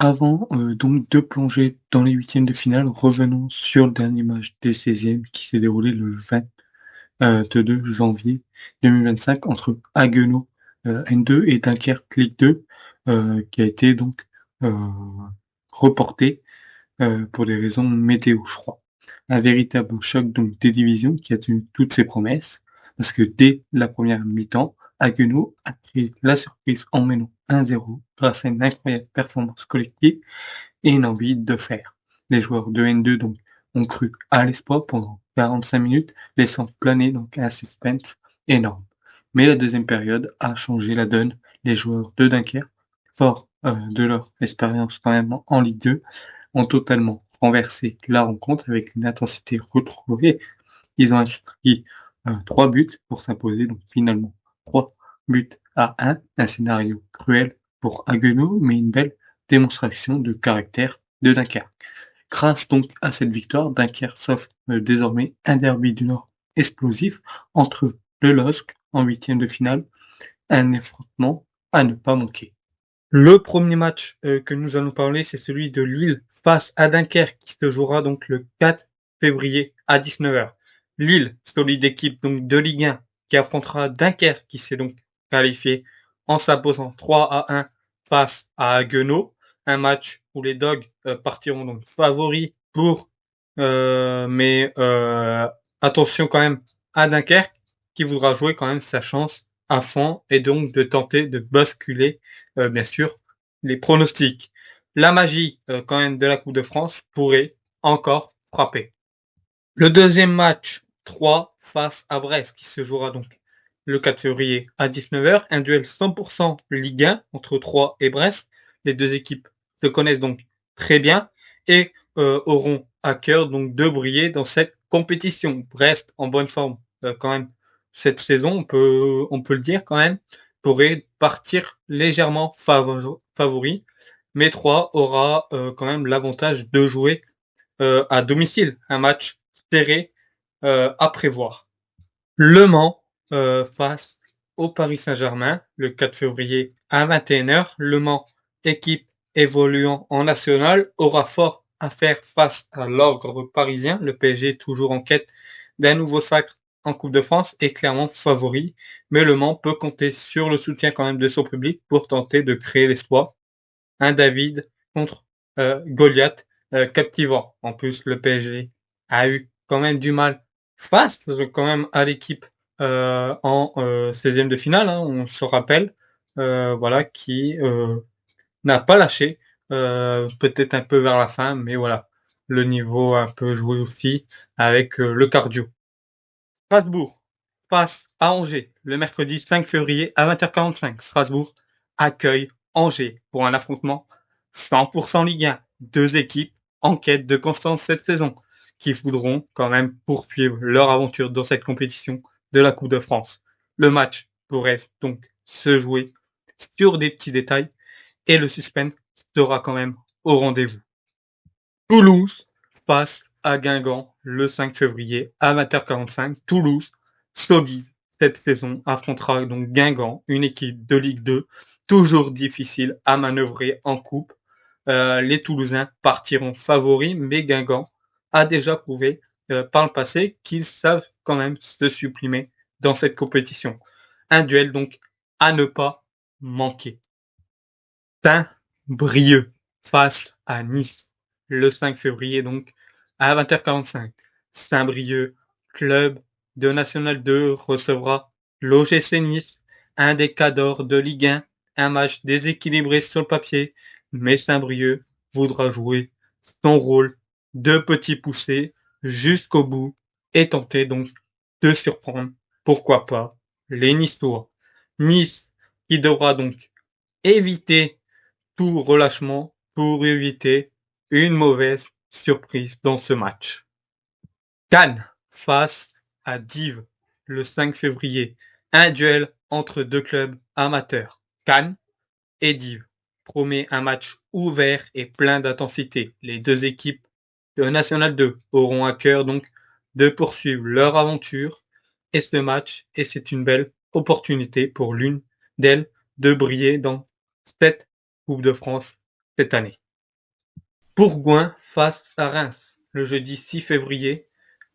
Avant donc de plonger dans les huitièmes de finale, revenons sur le dernier match des 16e qui s'est déroulé le 22 janvier 2025 entre Haguenau N2 et Dunkerque Ligue 2, qui a été donc euh, reporté pour des raisons météo, je crois. Un véritable choc donc des divisions qui a tenu toutes ses promesses, parce que dès la première mi-temps, Haguenau a créé la surprise en menant 1-0 grâce à une incroyable performance collective et une envie de faire. Les joueurs de N2 donc ont cru à l'espoir pendant 45 minutes, laissant planer donc un suspense énorme. Mais la deuxième période a changé la donne. Les joueurs de Dunkerque, forts de leur expérience quand même en Ligue 2, ont totalement renversé la rencontre avec une intensité retrouvée. Ils ont inscrit 3 buts pour s'imposer, donc finalement 3 buts à 1, un scénario cruel pour Haguenau, mais une belle démonstration de caractère de Dunkerque. Grâce donc à cette victoire, Dunkerque s'offre désormais un derby du Nord explosif entre le LOSC en huitième de finale, un affrontement à ne pas manquer. Le premier match que nous allons parler, c'est celui de Lille face à Dunkerque qui se jouera donc le 4 février à 19h. Lille, solide équipe donc de Ligue 1 qui affrontera Dunkerque qui s'est donc qualifié en s'imposant 3-1 face à Haguenau. Un match où les Dogs partiront donc favoris mais attention quand même à Dunkerque qui voudra jouer quand même sa chance à fond et donc de tenter de basculer bien sûr les pronostics. La magie quand même de la Coupe de France pourrait encore frapper. Le deuxième match, 3 face à Brest, qui se jouera donc le 4 février à 19h, un duel 100% Ligue 1 entre 3 et Brest. Les deux équipes se connaissent donc très bien et auront à cœur donc de briller dans cette compétition. Brest en bonne forme quand même cette saison, on peut le dire quand même, pourrait partir légèrement favori, mais 3 aura quand même l'avantage de jouer à domicile, un match serré à prévoir. Le Mans face au Paris Saint-Germain le 4 février à 21h. Le Mans, équipe évoluant en national, aura fort à faire face à l'ogre parisien. Le PSG toujours en quête d'un nouveau sacre en Coupe de France est clairement favori, mais Le Mans peut compter sur le soutien quand même de son public pour tenter de créer l'espoir. Un David contre Goliath captivant. En plus, le PSG a eu quand même du mal face quand même à l'équipe en 16e de finale, hein, on se rappelle, voilà, qui n'a pas lâché, peut-être un peu vers la fin, mais voilà, le niveau a un peu joué aussi avec le cardio. Strasbourg face à Angers le mercredi 5 février à 20h45. Strasbourg accueille Angers pour un affrontement 100% Ligue 1. Deux équipes en quête de constance cette saison qui voudront quand même poursuivre leur aventure dans cette compétition de la Coupe de France. Le match pourrait donc se jouer sur des petits détails et le suspense sera quand même au rendez-vous. Toulouse passe à Guingamp le 5 février à 20h45. Toulouse, solide cette saison, affrontera donc Guingamp, une équipe de Ligue 2, toujours difficile à manœuvrer en coupe. Les Toulousains partiront favoris, mais Guingamp a déjà prouvé par le passé qu'ils savent quand même se supprimer dans cette compétition. Un duel donc à ne pas manquer. Saint-Brieuc face à Nice le 5 février donc à 20h45. Saint-Brieuc, club de National 2, recevra l'OGC Nice, un des cadors de Ligue 1, un match déséquilibré sur le papier, mais Saint-Brieuc voudra jouer son rôle de petit poussé jusqu'au bout et tenter donc de surprendre, pourquoi pas, les Niçois. Nice qui devra donc éviter tout relâchement pour éviter une mauvaise surprise dans ce match. Cannes face à Dives le 5 février. Un duel entre deux clubs amateurs. Cannes et Dives promet un match ouvert et plein d'intensité. Les deux équipes de National 2 auront à cœur donc de poursuivre leur aventure et ce match, et c'est une belle opportunité pour l'une d'elles de briller dans cette Coupe de France cette année. Bourgoin face à Reims, le jeudi 6 février.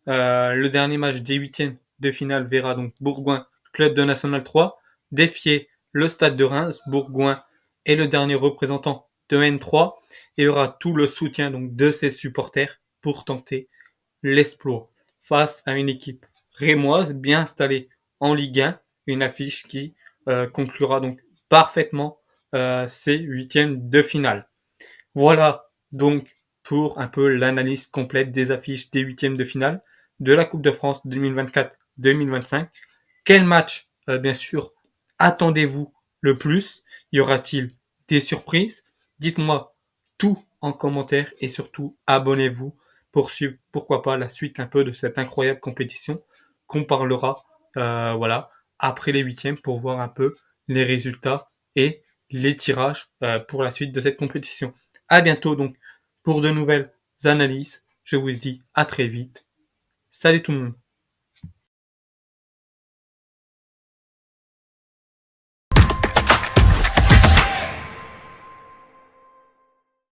Le dernier match des huitièmes de finale verra donc Bourgoin, club de National 3, défier le stade de Reims. Bourgoin est le dernier représentant de N3 et aura tout le soutien donc de ses supporters pour tenter l'exploit face à une équipe rémoise bien installée en Ligue 1, une affiche qui conclura donc parfaitement ces huitièmes de finale. Voilà donc pour un peu l'analyse complète des affiches des huitièmes de finale de la Coupe de France 2024-2025. Quel match, bien sûr, attendez-vous le plus? Y aura-t-il des surprises? Dites-moi tout en commentaire et surtout abonnez-vous pour suivre, pourquoi pas, la suite un peu de cette incroyable compétition qu'on parlera, voilà, après les huitièmes pour voir un peu les résultats et les tirages pour la suite de cette compétition. À bientôt donc pour de nouvelles analyses. Je vous dis à très vite. Salut tout le monde.